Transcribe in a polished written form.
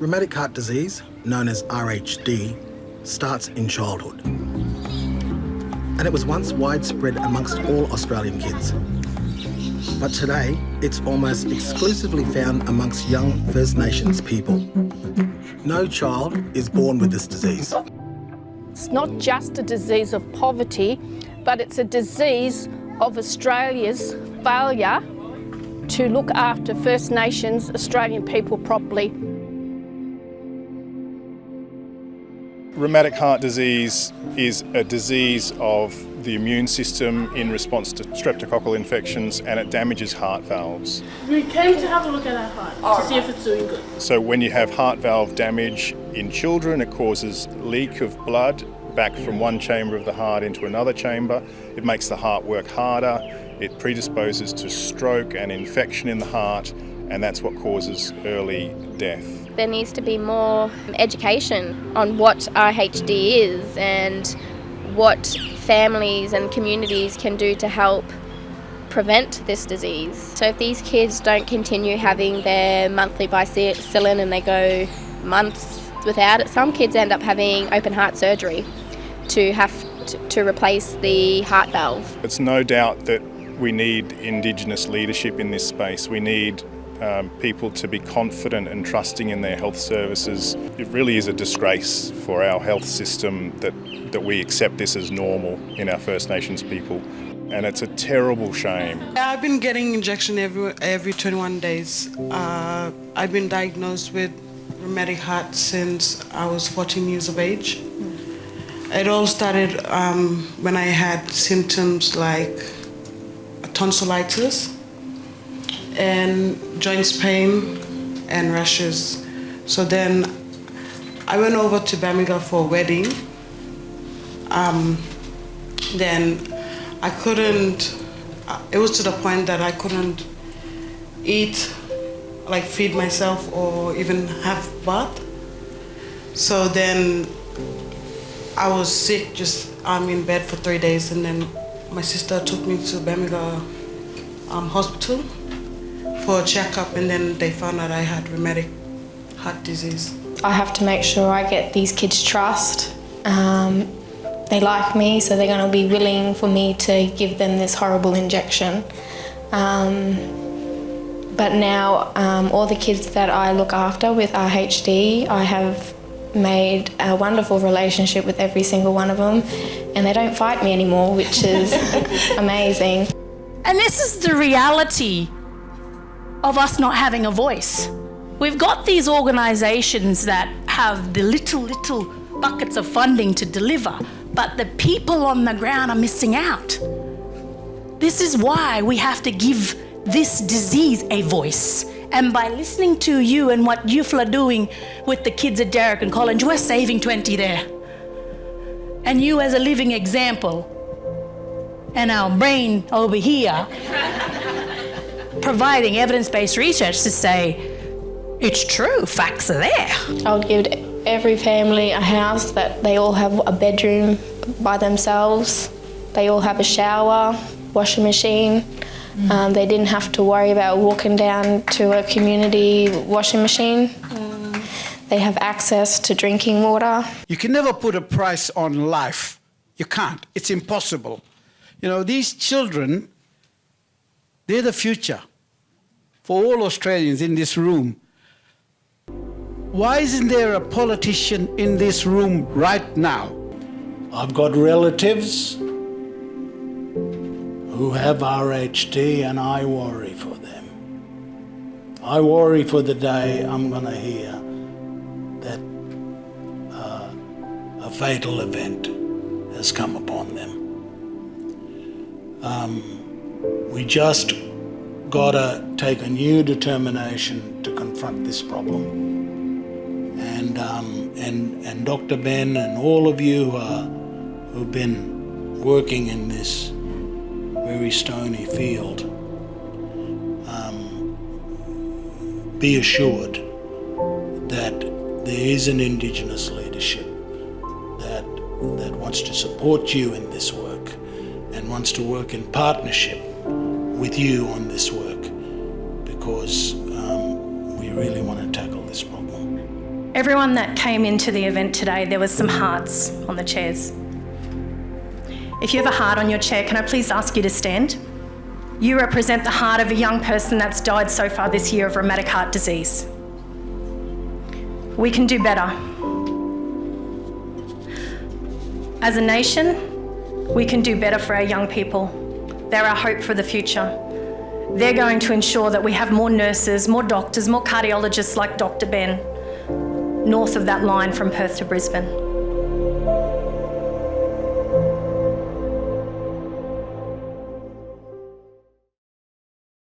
Rheumatic heart disease, known as RHD, starts in childhood. And it was once widespread amongst all Australian kids. But today, it's almost exclusively found amongst young First Nations people. No child is born with this disease. It's not just a disease of poverty, but it's a disease of Australia's failure to look after First Nations Australian people properly. Rheumatic heart disease is a disease of the immune system in response to streptococcal infections, and it damages heart valves. We came to have a look at our heart to see if it's doing good. So when you have heart valve damage in children, it causes leak of blood back from one chamber of the heart into another chamber. It makes the heart work harder. It predisposes to stroke and infection in the heart, and that's what causes early death. There needs to be more education on what RHD is and what families and communities can do to help prevent this disease. So if these kids don't continue having their monthly bicillin and they go months without it, some kids end up having open heart surgery to replace the heart valve. It's no doubt that we need Indigenous leadership in this space. We need people to be confident and trusting in their health services. It really is a disgrace for our health system that we accept this as normal in our First Nations people, and it's a terrible shame. I've been getting injection every 21 days. I've been diagnosed with rheumatic heart since I was 14 years of age. It all started when I had symptoms like tonsillitis and joints pain and rashes. So then I went over to Birmingham for a wedding. Then I couldn't, it was to the point that I couldn't eat, like feed myself or even have bath. So then I was sick, just in bed for 3 days, and then my sister took me to Birmingham hospital for a checkup, and then they found out I had rheumatic heart disease. I have to make sure I get these kids trust. They like me, so they're going to be willing for me to give them this horrible injection. But now all the kids that I look after with RHD, I have made a wonderful relationship with every single one of them, and they don't fight me anymore, which is amazing. And this is the reality of us not having a voice. We've got these organizations that have the little buckets of funding to deliver, but the people on the ground are missing out. This is why we have to give this disease a voice. And by listening to you and what you are doing with the kids at Derrick and College, we're saving 20 there. And you as a living example, and our brain over here, providing evidence-based research to say, it's true, facts are there. I would give every family a house that they all have a bedroom by themselves. They all have a shower, washing machine. They didn't have to worry about walking down to a community washing machine. They have access to drinking water. You can never put a price on life. You can't. It's impossible. You know, these children, they're the future for all Australians in this room. Why isn't there a politician in this room right now? I've got relatives who have RHD, and I worry for them. I worry for the day I'm going to hear that a fatal event has come upon them. We just got to take a new determination to confront this problem. And Dr. Ben and all of you who've been working in this very stony field, be assured that there is an Indigenous leadership that wants to support you in this work and wants to work in partnership with you on this work, because we really want to tackle this problem. Everyone that came into the event today, there was some hearts on the chairs. If you have a heart on your chair, can I please ask you to stand? You represent the heart of a young person that's died so far this year of rheumatic heart disease. We can do better. As a nation, we can do better for our young people. They're our hope for the future. They're going to ensure that we have more nurses, more doctors, more cardiologists like Dr. Ben, north of that line from Perth to Brisbane.